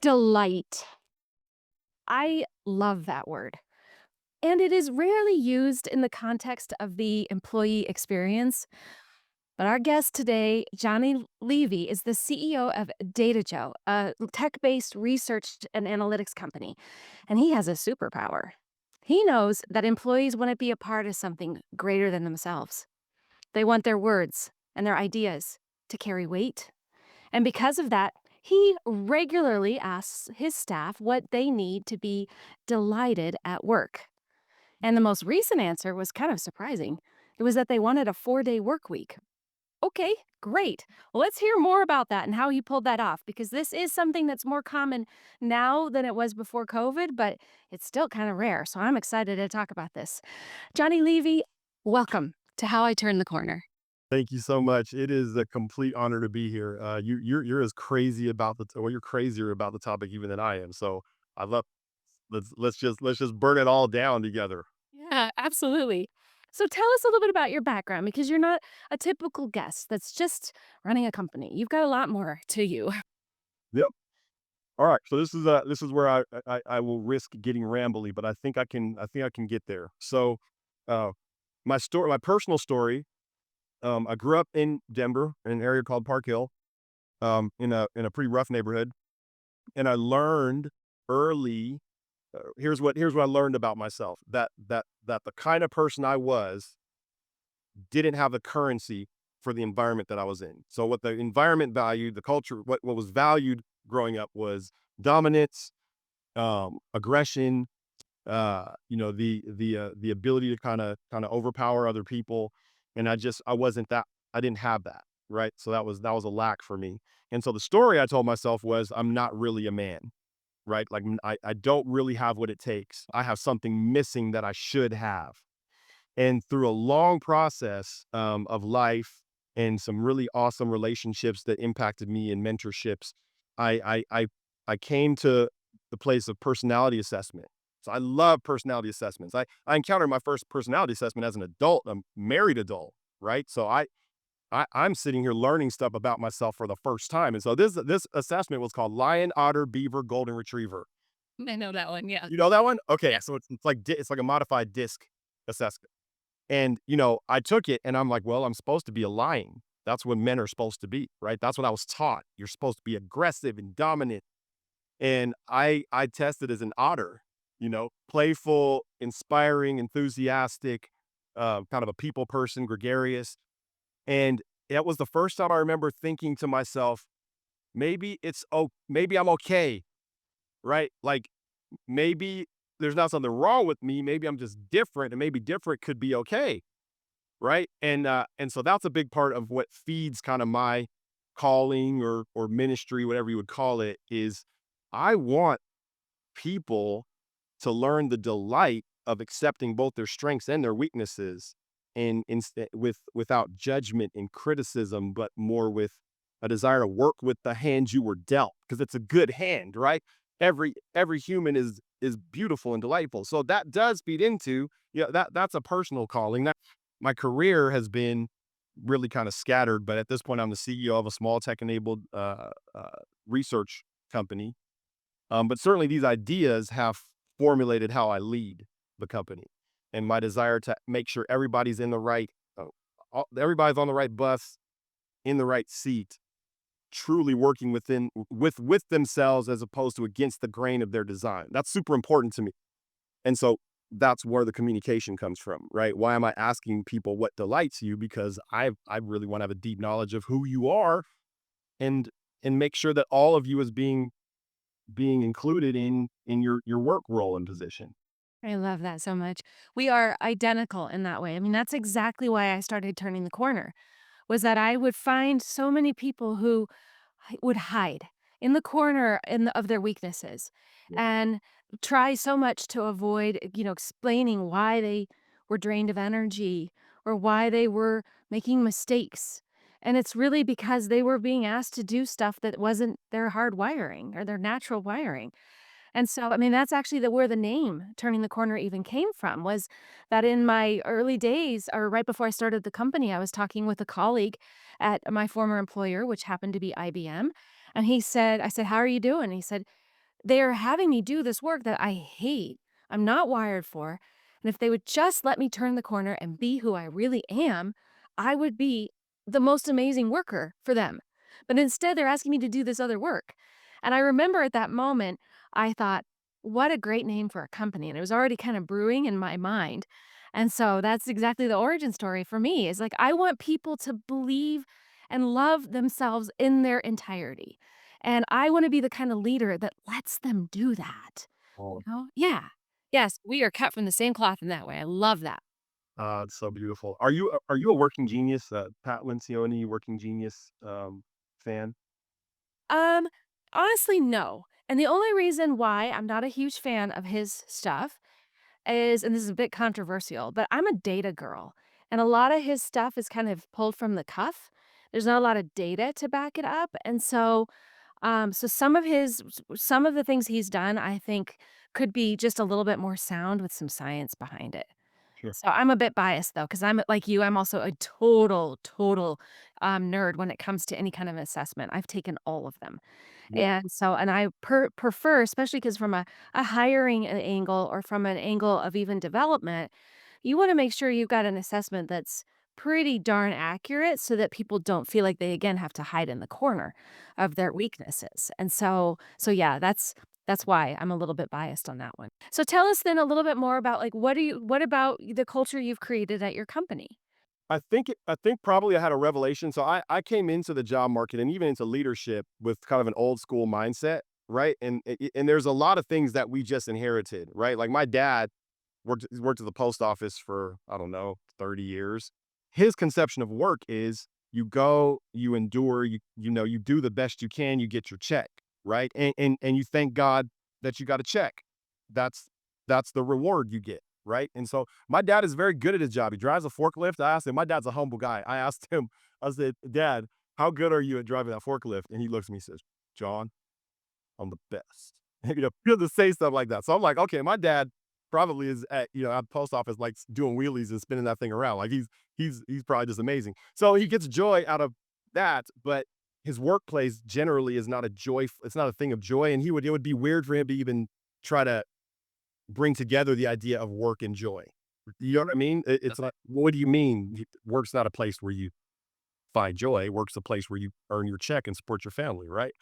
Delight. I love that word. And it is rarely used in the context of the employee experience. But our guest today, Johnny Levy, is the CEO of DataJoe, a tech based research and analytics company. And he has a superpower. He knows that employees want to be a part of something greater than themselves. They want their words and their ideas to carry weight. And because of that, he regularly asks his staff what they need to be delighted at work. And the most recent answer was kind of surprising. It was that they wanted a 4-day work week. Okay, great. Well, let's hear more about that and how he pulled that off because this is something that's more common now than it was before COVID, but it's still kind of rare. So I'm excited to talk about this. Johnny Levy, welcome to How I Turn the Corner. Thank you so much. It is a complete honor to be here. You're as crazy about or you're crazier about the topic even than I am. So I love let's just burn it all down together. Yeah, absolutely. So tell us a little bit about your background because you're not a typical guest that's just running a company. You've got a lot more to you. Yep. All right. So this is where I will risk getting rambly, but I think I can get there. So uh my personal story. I grew up in Denver in an area called Park Hill, in a pretty rough neighborhood, and I learned early. Here's what I learned about myself, that the kind of person I was didn't have the currency for the environment that I was in. So what the environment valued, the culture, what was valued growing up was dominance, aggression, the ability to kind of overpower other people. And I wasn't that. I didn't have that. Right. So that was a lack for me. And so the story I told myself was I'm not really a man. Right. Like I don't really have what it takes. I have something missing that I should have. And through a long process of life and some really awesome relationships that impacted me and mentorships, I came to the place of personality assessment. So I love personality assessments. I encountered my first personality assessment as an adult, a married adult, right? So I'm sitting here learning stuff about myself for the first time. And so this assessment was called Lion, Otter, Beaver, Golden Retriever. I know that one. Yeah. You know that one? Okay, Yeah. so it's like a modified disc assessment. And, I took it and I'm like, well, I'm supposed to be a lion. That's what men are supposed to be, right? That's what I was taught. You're supposed to be aggressive and dominant. And I tested as an otter, playful, inspiring, enthusiastic, kind of a people person, gregarious. And that was the first time I remember thinking to myself, maybe I'm okay, right? Like maybe there's not something wrong with me. Maybe I'm just different, and maybe different could be okay. Right? And so that's a big part of what feeds kind of my calling or ministry, whatever you would call it, is I want people to learn the delight of accepting both their strengths and their weaknesses and instead without judgment and criticism, but more with a desire to work with the hand you were dealt because it's a good hand, right? Every human is beautiful and delightful. So that does feed into, that's a personal calling. My career has been really kind of scattered, but at this point, I'm the CEO of a small tech-enabled research company. But certainly, these ideas have formulated how I lead the company, and my desire to make sure everybody's on the right bus, in the right seat, truly working with themselves as opposed to against the grain of their design. That's super important to me. And so that's where the communication comes from, right? Why am I asking people what delights you? Because I really want to have a deep knowledge of who you are and make sure that all of you is being included in your work role and position. I love that so much. We are identical in that way. I mean, that's exactly why I started turning the corner, was that I would find so many people who would hide in the corner of their weaknesses Yeah. and try so much to avoid, explaining why they were drained of energy or why they were making mistakes. And it's really because they were being asked to do stuff that wasn't their hard wiring or their natural wiring. And so, I mean, that's actually where the name Turning the Corner even came from, was that in my early days, or right before I started the company, I was talking with a colleague at my former employer, which happened to be IBM. And I said, how are you doing? He said, they are having me do this work that I hate, I'm not wired for, and if they would just let me turn the corner and be who I really am, I would be the most amazing worker for them. But instead, they're asking me to do this other work. And I remember at that moment, I thought, what a great name for a company. And it was already kind of brewing in my mind. And so that's exactly the origin story for me is like, I want people to believe and love themselves in their entirety. And I wanna be the kind of leader that lets them do that, you Oh, know? Yeah. Yes, we are cut from the same cloth in that way. I love that. it's so beautiful. Are you a working genius, Pat Lencioni, working genius, fan? Um, Honestly, no. And the only reason why I'm not a huge fan of his stuff is and this is a bit controversial, but I'm a data girl, and a lot of his stuff is kind of pulled from the cuff. There's not a lot of data to back it up, and so some of the things he's done, I think, could be just a little bit more sound with some science behind it. Sure. So I'm a bit biased though, because I'm like you, I'm also a total nerd when it comes to any kind of assessment. I've taken all of them. Yeah. And I prefer, especially because from a hiring angle or from an angle of even development, you want to make sure you've got an assessment that's pretty darn accurate so that people don't feel like they again have to hide in the corner of their weaknesses. And so yeah, that's why I'm a little bit biased on that one. So tell us then a little bit more about like what about the culture you've created at your company? I think probably I had a revelation. So I came into the job market and even into leadership with kind of an old school mindset, right? And there's a lot of things that we just inherited, right? Like my dad worked at the post office for, I don't know, 30 years. His conception of work is you go, you endure, you do the best you can, you get your check, right? And you thank God that you got a check. That's that's the reward you get, right? And so my dad is very good at his job. He drives a forklift. I asked him, my dad's a humble guy. I asked him, I said, Dad, how good are you at driving that forklift? And he looks at me and says, John, I'm the best. You have to say stuff like that. So I'm like, okay, my dad probably is at the post office, like doing wheelies and spinning that thing around. Like he's probably just amazing. So he gets joy out of that, but his workplace generally is not a joy. It's not a thing of joy, and it would be weird for him to even try to bring together the idea of work and joy. You know what I mean? It's like, what do you mean? Work's not a place where you find joy. Work's a place where you earn your check and support your family, right?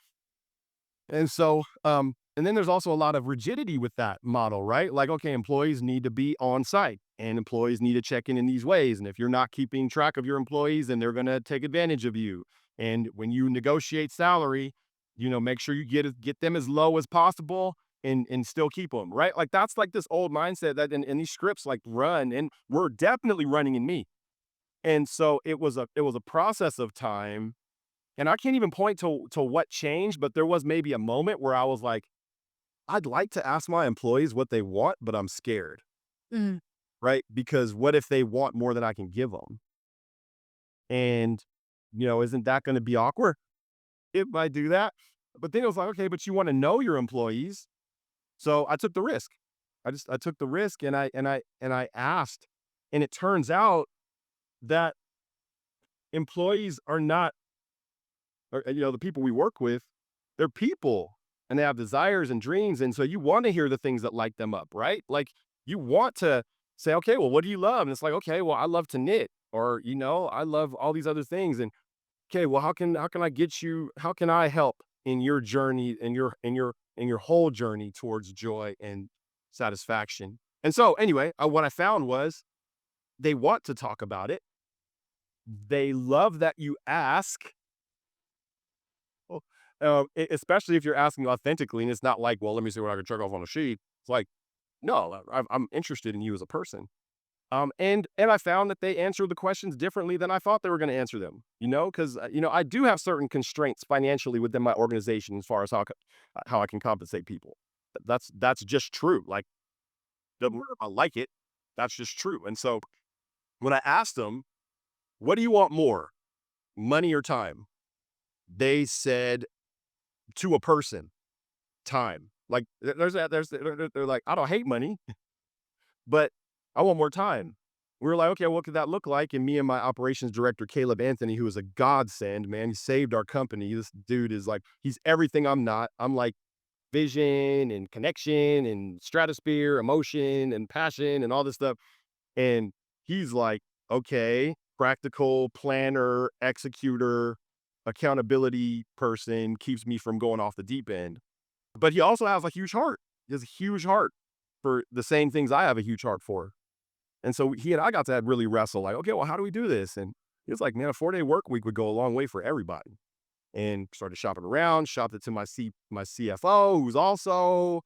And so, and then there's also a lot of rigidity with that model, right? Like, okay, employees need to be on site and employees need to check in these ways. And if you're not keeping track of your employees, then they're going to take advantage of you. And when you negotiate salary, make sure you get them as low as possible and still keep them, right? Like that's like this old mindset that and these scripts like run and we're definitely running in me. And so it was a process of time and I can't even point to what changed, but there was maybe a moment where I was like, I'd like to ask my employees what they want, but I'm scared, Mm. right? Because what if they want more than I can give them? And, isn't that going to be awkward if I do that? But then it was like, okay, but you want to know your employees. So I took the risk. I took the risk and I asked. And it turns out that employees are not or, the people we work with, they're people and they have desires and dreams. And so you want to hear the things that light them up, right? Like you want to say, okay, well, what do you love? And it's like, okay, well, I love to knit or, I love all these other things. And okay, well, how can I get you, how can I help in your journey, in your whole journey towards joy and satisfaction? And so anyway, what I found was they want to talk about it. They love that you ask. Well, especially if you're asking authentically, and it's not like, well, let me see what I can check off on a sheet. It's like, no, I'm interested in you as a person. And I found that they answer the questions differently than I thought they were going to answer them. Because I do have certain constraints financially within my organization as far as how I can compensate people. That's just true. Like, doesn't matter if I like it. That's just true. And so when I asked them, what do you want more, money or time? They said to a person, time. Like there's that there's they're like, I don't hate money, but I want more time. We were like, okay, what could that look like? And me and my operations director, Caleb Anthony, who is a godsend, man, he saved our company. This dude is like, he's everything I'm not. I'm like vision and connection and stratosphere, emotion and passion and all this stuff. And he's like, okay, practical planner, executor, accountability person keeps me from going off the deep end. But he also has a huge heart. He has a huge heart for the same things I have a huge heart for. And so he and I got to really wrestle like, okay, well, how do we do this? And he was like, man, a 4-day work week would go a long way for everybody. And started shopping around, shopped it to my CFO, who's also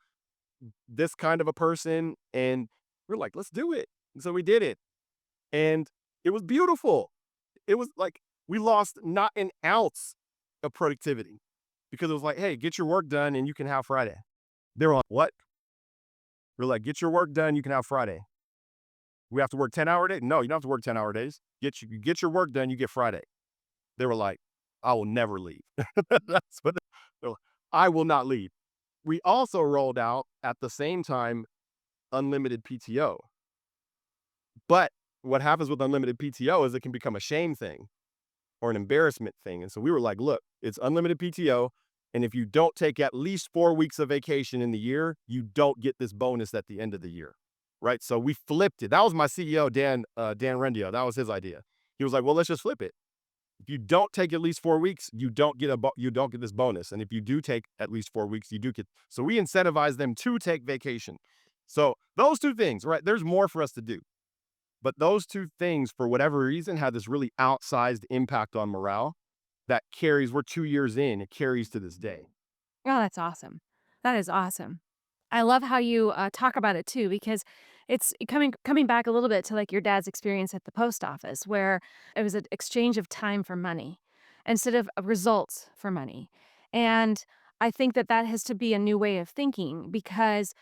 this kind of a person. And we're like, let's do it. And so we did it. And it was beautiful. It was like we lost not an ounce of productivity because it was like, hey, get your work done and you can have Friday. They were like, what? We're like, get your work done, you can have Friday. We have to work 10-hour days? No, you don't have to work 10-hour days. Get your work done, you get Friday. They were like, I will never leave. That's what they're like, I will not leave. We also rolled out at the same time unlimited PTO. But what happens with unlimited PTO is it can become a shame thing or an embarrassment thing. And so we were like, look, it's unlimited PTO. And if you don't take at least 4 weeks of vacation in the year, you don't get this bonus at the end of the year. Right. So we flipped it. That was my CEO, Dan Rendio. That was his idea. He was like, well, let's just flip it. If you don't take at least 4 weeks, you don't get this bonus. And if you do take at least 4 weeks, you do get. So we incentivize them to take vacation. So those two things, right? There's more for us to do. But those two things, for whatever reason, had this really outsized impact on morale that carries. We're 2 years in, it carries to this day. Oh, that's awesome. That is awesome. I love how you talk about it too, because it's coming back a little bit to like your dad's experience at the post office, where it was an exchange of time for money instead of results for money. And I think that that has to be a new way of thinking because,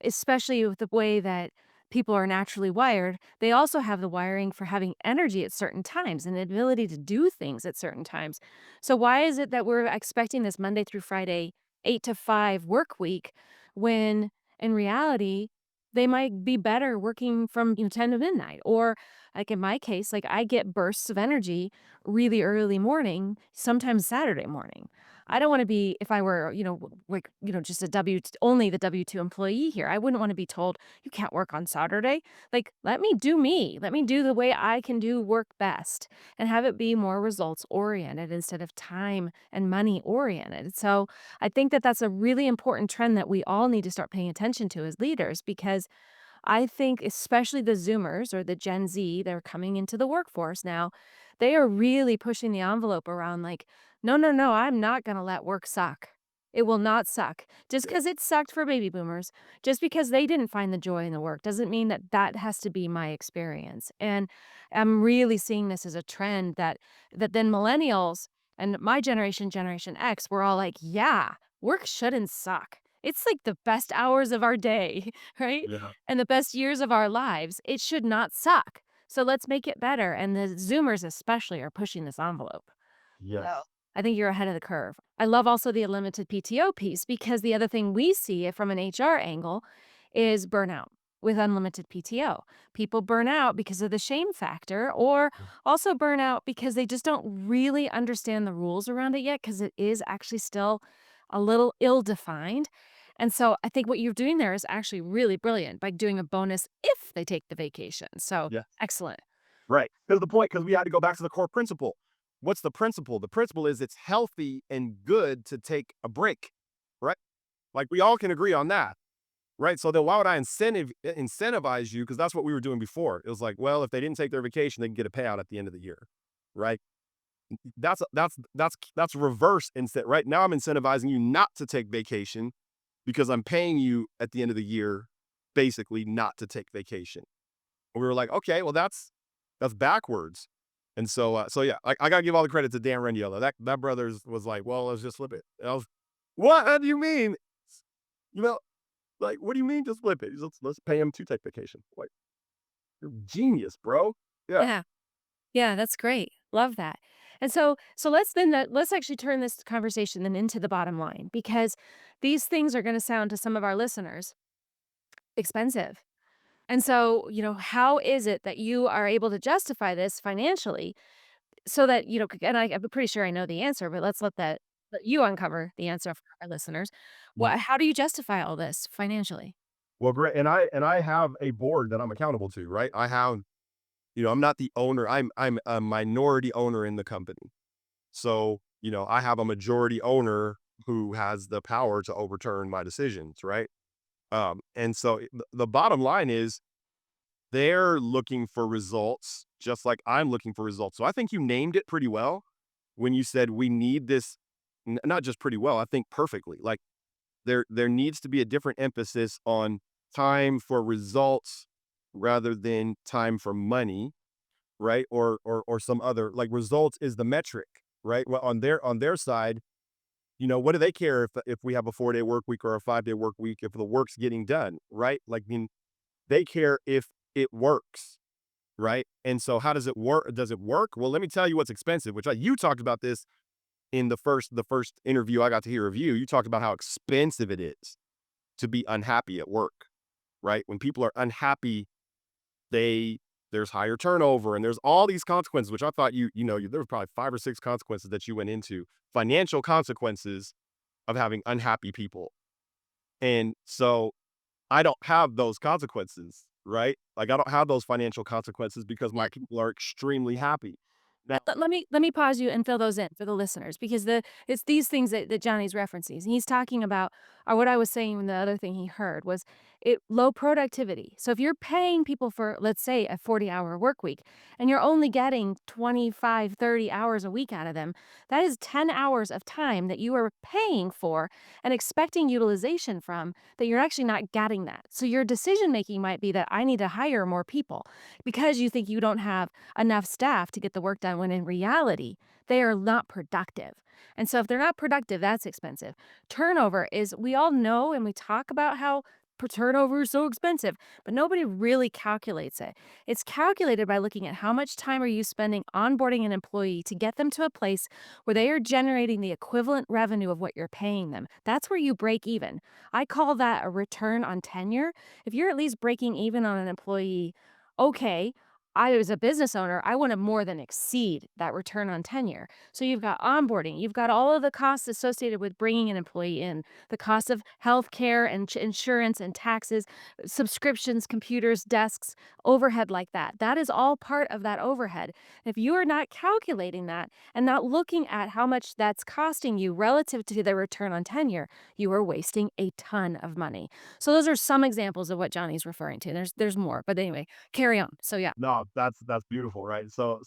especially with the way that people are naturally wired, they also have the wiring for having energy at certain times and the ability to do things at certain times. So why is it that we're expecting this Monday through Friday 8 to 5 work week when in reality, they might be better working from, 10 to midnight? Or like in my case, like I get bursts of energy really early morning, sometimes Saturday morning. I don't want to be, if I were, like, just only the W-2 employee here, I wouldn't want to be told you can't work on Saturday. Like, let me do me. Let me do the way I can do work best and have it be more results oriented instead of time and money oriented. So I think that that's a really important trend that we all need to start paying attention to as leaders because I think especially the Zoomers or the Gen Z that are coming into the workforce now, they are really pushing the envelope around like, no, no, no, I'm not going to let work suck. It will not suck. Just Yeah. because it sucked for baby boomers, just because they didn't find the joy in the work, doesn't mean that that has to be my experience. And I'm really seeing this as a trend that then millennials and my generation, Generation X, we're all like, yeah, work shouldn't suck. It's like the best hours of our day, right? Yeah. And the best years of our lives. It should not suck. So let's make it better. And the Zoomers, especially, are pushing this envelope. So Yes. I think you're ahead of the curve. I love also the unlimited PTO piece because the other thing we see from an HR angle is burnout with unlimited PTO. People burn out because of the shame factor or also burn out because they just don't really understand the rules around it yet because it is actually still a little ill defined. And so I think what you're doing there is actually really brilliant by doing a bonus if they take the vacation. So Yeah. excellent. Right. Because the point, because we had to go back to the core principle. What's the principle? The principle is it's healthy and good to take a break. Right. Like we all can agree on that. Right. So then why would I incentivize you? Because that's what we were doing before. It was like, well, if they didn't take their vacation, they can get a payout at the end of the year. Right. That's reverse instead. Right now, I'm incentivizing you not to take vacation because I'm paying you at the end of the year, basically not to take vacation. And we were like, okay, well, that's backwards. And so yeah, I gotta give all the credit to Dan Rendiello. That brothers was like, well, let's just flip it. And I was, what do you mean? You know, like, what do you mean just flip it? Let's pay him to take vacation. Like, you're genius, bro. Yeah. Yeah. Yeah, that's great. Love that. And so let's actually turn this conversation then into the bottom line because these things are going to sound to some of our listeners expensive. And so, how is it that you are able to justify this financially so that, and I'm pretty sure I know the answer, but let's let Let you uncover the answer for our listeners. Mm. How do you justify all this financially? Well, great, and I have a board that I'm accountable to, right? I have, I'm not the owner. I'm a minority owner in the company. So, I have a majority owner who has the power to overturn my decisions, right? And so the bottom line is they're looking for results just like I'm looking for results. So I think you named it pretty well when you said we need this, not just pretty well, I think perfectly. Like there needs to be a different emphasis on time for results rather than time for money, right? Or some other, like, results is the metric, right? Well, on their side, what do they care if we have a 4-day work week or a 5-day work week if the work's getting done, right? Like, I mean, they care if it works, right? And so how does it work? Does it work? Well, let me tell you what's expensive, which you talked about this in the first interview I got to hear of you. You talked about how expensive it is to be unhappy at work, right? When people are unhappy, they there's higher turnover and there's all these consequences, which I thought there was probably 5 or 6 consequences that you went into, financial consequences of having unhappy people. And so I don't have those consequences, right? Like, I don't have those financial consequences because my people are extremely happy. Now, Let me pause you and fill those in for the listeners because it's these things that Johnny's referencing. He's talking about or what I was saying the other thing he heard was low productivity. So if you're paying people for, let's say, a 40-hour work week and you're only getting 25, 30 hours a week out of them, that is 10 hours of time that you are paying for and expecting utilization from that you're actually not getting that. So your decision making might be that I need to hire more people because you think you don't have enough staff to get the work done when in reality, they are not productive. And so if they're not productive, that's expensive. Turnover is, we all know and we talk about how turnover is so expensive, but nobody really calculates it. It's calculated by looking at how much time are you spending onboarding an employee to get them to a place where they are generating the equivalent revenue of what you're paying them. That's where you break even. I call that a return on tenure. If you're at least breaking even on an employee, okay, I, as a business owner, I want to more than exceed that return on tenure. So you've got onboarding, you've got all of the costs associated with bringing an employee in, the cost of healthcare and insurance and taxes, subscriptions, computers, desks, overhead like that. That is all part of that overhead. If you are not calculating that and not looking at how much that's costing you relative to the return on tenure, you are wasting a ton of money. So those are some examples of what Johnny's referring to. There's more, but anyway, carry on. So yeah. no, that's beautiful, right? So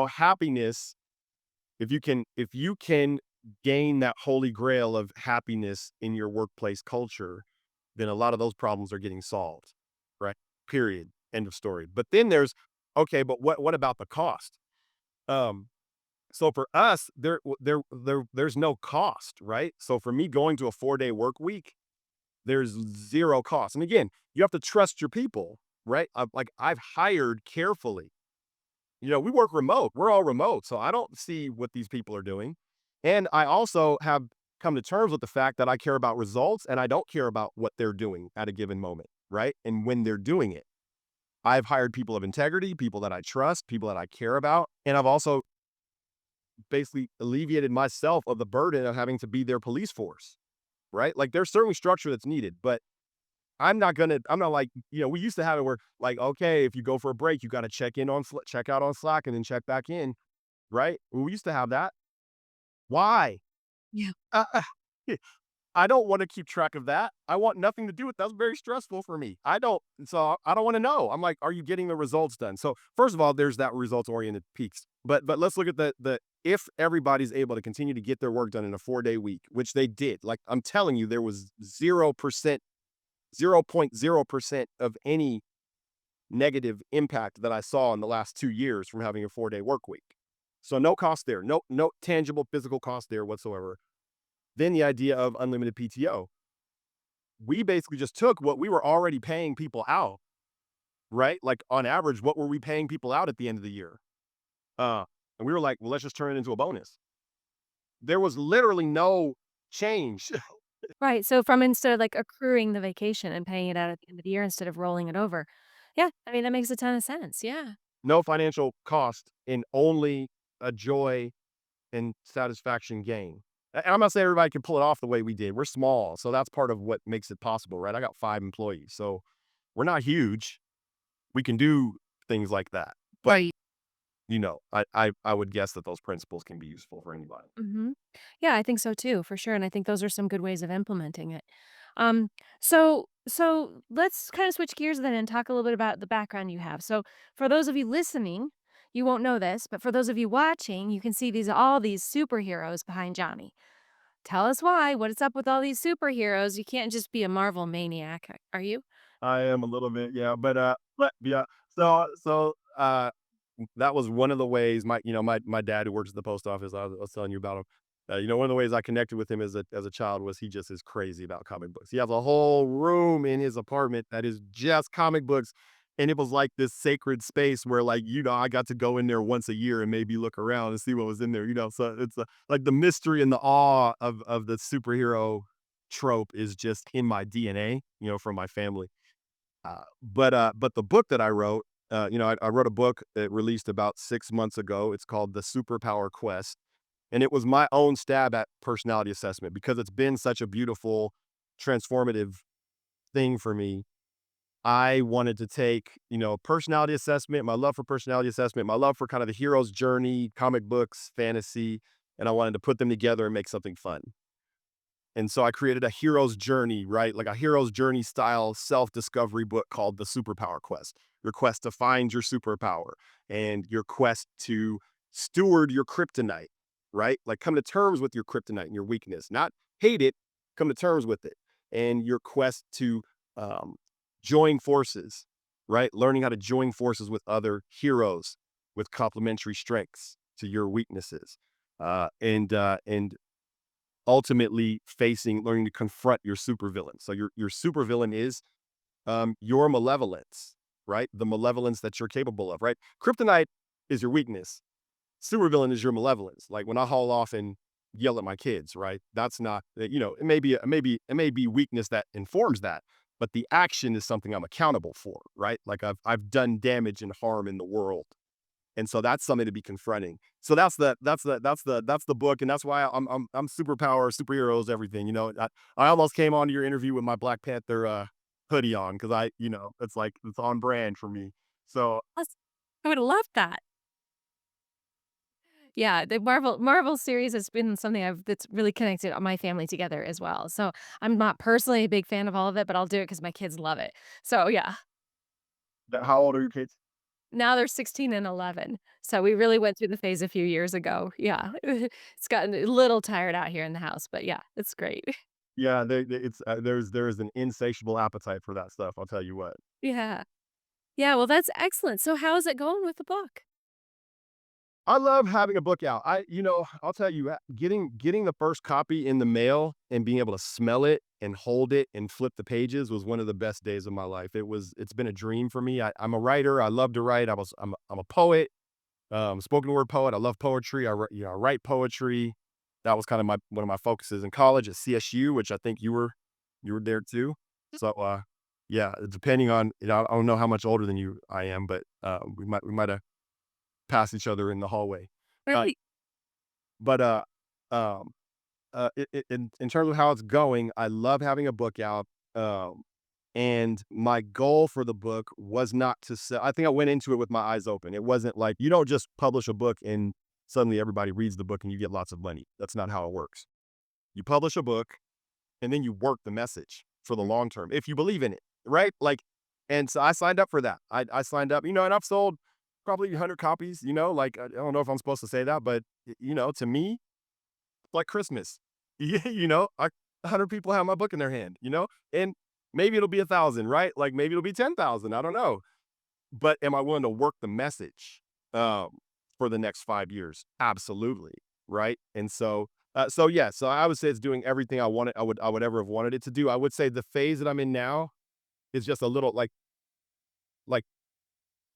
happiness, if you can gain that holy grail of happiness in your workplace culture, then a lot of those problems are getting solved, right? Period. End of story. But then okay, but what about the cost? Um, so for us, there's no cost, right? So for me going to a 4-day work week, there's zero cost. And again, you have to trust your people, right? I've hired carefully. We work remote. We're all remote. So I don't see what these people are doing. And I also have come to terms with the fact that I care about results and I don't care about what they're doing at a given moment, right? And when they're doing it. I've hired people of integrity, people that I trust, people that I care about. And I've also basically alleviated myself of the burden of having to be their police force, right? Like, there's certainly structure that's needed, but I'm not like, we used to have it where, like, okay, if you go for a break, you got to check out on Slack and then check back in, right? We used to have that. Why? Yeah. Uh, uh, I don't want to keep track of that. I want nothing to do with that. That's very stressful for me. I don't want to know. I'm like, are you getting the results done? So first of all, there's that results oriented piece. But let's look at the if everybody's able to continue to get their work done in a 4-day week, which they did. Like, I'm telling you, there was 0%, 0.0% of any negative impact that I saw in the last 2 years from having a 4-day work week. So no cost there, no tangible physical cost there whatsoever. Then the idea of unlimited PTO. We basically just took what we were already paying people out, right? Like, on average, what were we paying people out at the end of the year? Uh, and we were like, well, let's just turn it into a bonus. There was literally no change. Right. So from instead of like accruing the vacation and paying it out at the end of the year instead of rolling it over. Yeah. I mean, that makes a ton of sense. Yeah. No financial cost, and only a joy and satisfaction gain. And I'm not saying everybody can pull it off the way we did. We're small, so that's part of what makes it possible, right? I got 5 employees, so we're not huge. We can do things like that. But, Right. I would guess that those principles can be useful for anybody. Mhm. Yeah, I think so too, for sure, and I think those are some good ways of implementing it. Um, so let's kind of switch gears then and talk a little bit about the background you have. So, for those of you listening, you won't know this, but for those of you watching, you can see all these superheroes behind Johnny. Tell us why. What is up with all these superheroes? You can't just be a Marvel maniac, are you? I am a little bit, yeah, but yeah. That was one of the ways my dad who works at the post office, I was telling you about him. One of the ways I connected with him as a child was he just is crazy about comic books. He has a whole room in his apartment that is just comic books. And it was like this sacred space where, like, I got to go in there once a year and maybe look around and see what was in there, So it's like the mystery and the awe of the superhero trope is just in my DNA, from my family. But the book that I wrote, I wrote a book that released about 6 months ago. It's called The Superpower Quest. And it was my own stab at personality assessment because it's been such a beautiful, transformative thing for me. I wanted to take, personality assessment, my love for personality assessment, my love for kind of the hero's journey, comic books, fantasy, and I wanted to put them together and make something fun. And so I created a hero's journey, right? Like a hero's journey style self-discovery book called The Superpower Quest. Your quest to find your superpower and your quest to steward your kryptonite, right? Like come to terms with your kryptonite and your weakness, not hate it, come to terms with it. And your quest to um, join forces, right? Learning how to join forces with other heroes with complementary strengths to your weaknesses. And ultimately learning to confront your supervillain. So your supervillain is your malevolence, right? The malevolence that you're capable of, right? Kryptonite is your weakness. Supervillain is your malevolence. Like when I haul off and yell at my kids, right? That's not, it may be weakness that informs that, but the action is something I'm accountable for, right? Like I've done damage and harm in the world, and so that's something to be confronting. So that's the book, and that's why I'm superheroes, everything. I almost came on to your interview with my Black Panther hoodie on because it's like it's on brand for me. So Plus, I would love that. Yeah, the Marvel series has been something that's really connected my family together as well. So, I'm not personally a big fan of all of it, but I'll do it because my kids love it. So, yeah. how old are your kids? Now they're 16 and 11. So, we really went through the phase a few years ago. Yeah. It's gotten a little tired out here in the house, but yeah, it's great. Yeah, it's there's an insatiable appetite for that stuff. I'll tell you what. Yeah. Yeah, well, that's excellent. So, how is it going with the book? I love having a book out. I'll tell you, getting the first copy in the mail and being able to smell it and hold it and flip the pages was one of the best days of my life. It's been a dream for me. I'm a writer. I love to write. I'm a poet, spoken word poet. I love poetry. I write poetry. That was kind of my one of my focuses in college at CSU, which I think you were there too. So yeah, depending on, I don't know how much older than you I am, but we might have passed each other in the hallway. Uh, Really? but um, in terms of how it's going, I love having a book out. Um, and my goal for the book was not to sell. I think I went into it with my eyes open. It wasn't like you don't just publish a book and suddenly everybody reads the book and you get lots of money. That's not how it works. You publish a book and then you work the message for the long term if you believe in it, right? Like, and so I signed up for that. I signed up, and I've sold probably 100 copies. Like I don't know if I'm supposed to say that, but to me, like Christmas. Yeah, 100 people have my book in their hand, and maybe it'll be 1,000, right? Like maybe it'll be 10,000. I don't know, but am I willing to work the message um, for the next 5 years? Absolutely, right? And so yeah, so I would say it's doing everything I would ever have wanted it to do. I would say the phase that I'm in now is just a little like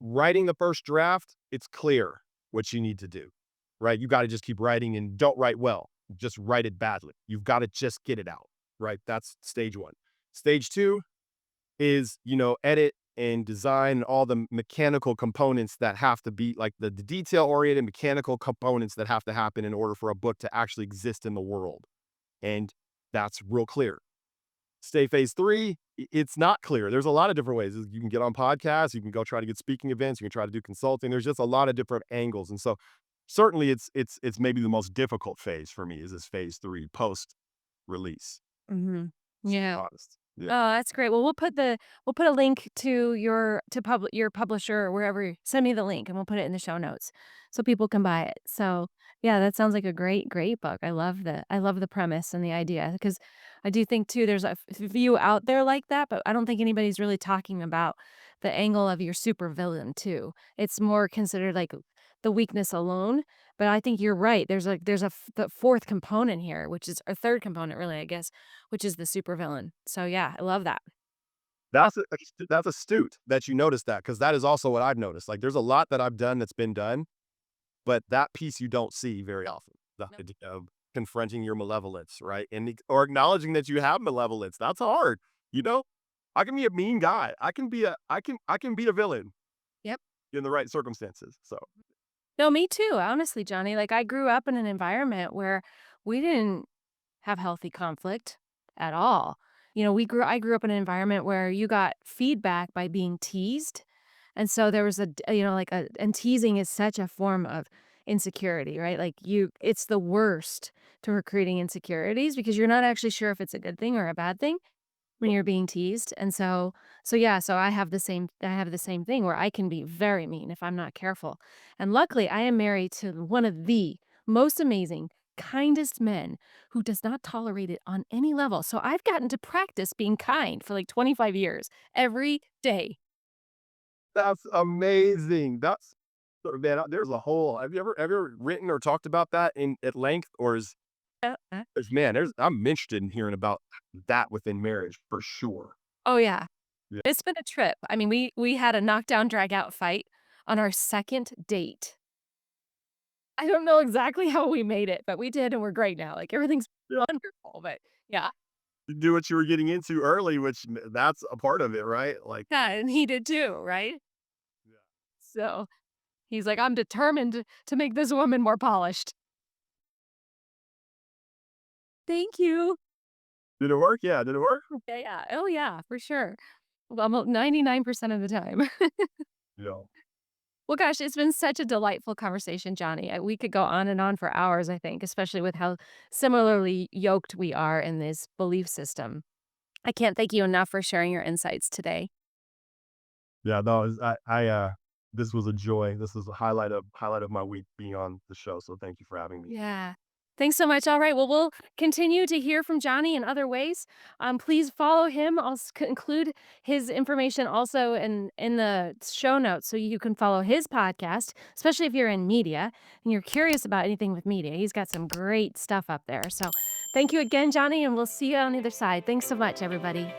writing the first draft. It's clear what you need to do, right? You got to just keep writing and don't write well. Just write it badly. You've got to just get it out, right? That's stage one. Stage two is, edit and design and all the mechanical components that have to be like the detail oriented mechanical components that have to happen in order for a book to actually exist in the world. And that's real clear. Stay phase three, it's not clear. There's a lot of different ways. You can get on podcasts, you can go try to get speaking events, you can try to do consulting. There's just a lot of different angles. And so certainly it's maybe the most difficult phase for me is this phase three post release. Mhm. To be Yeah. honest. Yeah. Oh, that's great. Well, we'll put a link to your publisher or wherever. Send me the link and we'll put it in the show notes so people can buy it. So, yeah, that sounds like a great book. I love the premise and the idea because I do think too there's a view out there like that, but I don't think anybody's really talking about the angle of your supervillain too. It's more considered like the weakness alone, but I think you're right. The fourth component here, which is a third component really, I guess, which is the supervillain. So, yeah, I love that. That's astute that you noticed that because that is also what I've noticed. Like, there's a lot that I've done that's been done, but that piece you don't see very often. The Nope. idea of confronting your malevolence, right? Or acknowledging that you have malevolence. That's hard. You know? I can be a mean guy. I can be a villain Yep. in the right circumstances. So No, me too, honestly, Johnny. Like, I grew up in an environment where we didn't have healthy conflict at all. I grew up in an environment where you got feedback by being teased. And so there was and teasing is such a form of insecurity, right? It's the worst to recruiting insecurities because you're not actually sure if it's a good thing or a bad thing when you're being teased. And so I have the same thing where I can be very mean if I'm not careful. And luckily, I am married to one of the most amazing, kindest men who does not tolerate it on any level. So I've gotten to practice being kind for like 25 years every day. that's amazing. That's man, there's a whole have you ever written or talked about that in at length? Or is there's I'm interested in hearing about that within marriage for sure. Oh yeah. Yeah. It's been a trip. I mean, we had a knockdown drag out fight on our second date. I don't know exactly how we made it, but we did, and we're great now. Like, everything's Yeah. wonderful, but yeah. You do what you were getting into early, which that's a part of it, right? Like, Yeah, and he did too, right? yeah. So, he's like, "I'm determined to make this woman more polished." Thank you. Did it work? Yeah, did it work? Yeah, yeah. Oh, yeah, for sure. Well, about 99% of the time. Yeah. Well, gosh, it's been such a delightful conversation, Johnny. We could go on and on for hours, I think, especially with how similarly yoked we are in this belief system. I can't thank you enough for sharing your insights today. Yeah, no, this was a joy. This is a highlight of my week being on the show. So thank you for having me. Yeah. Thanks so much. All right. Well, we'll continue to hear from Johnny in other ways. Please follow him. Include his information also in the show notes so you can follow his podcast, especially if you're in media and you're curious about anything with media. He's got some great stuff up there. So thank you again, Johnny, and we'll see you on the other side. Thanks so much, everybody.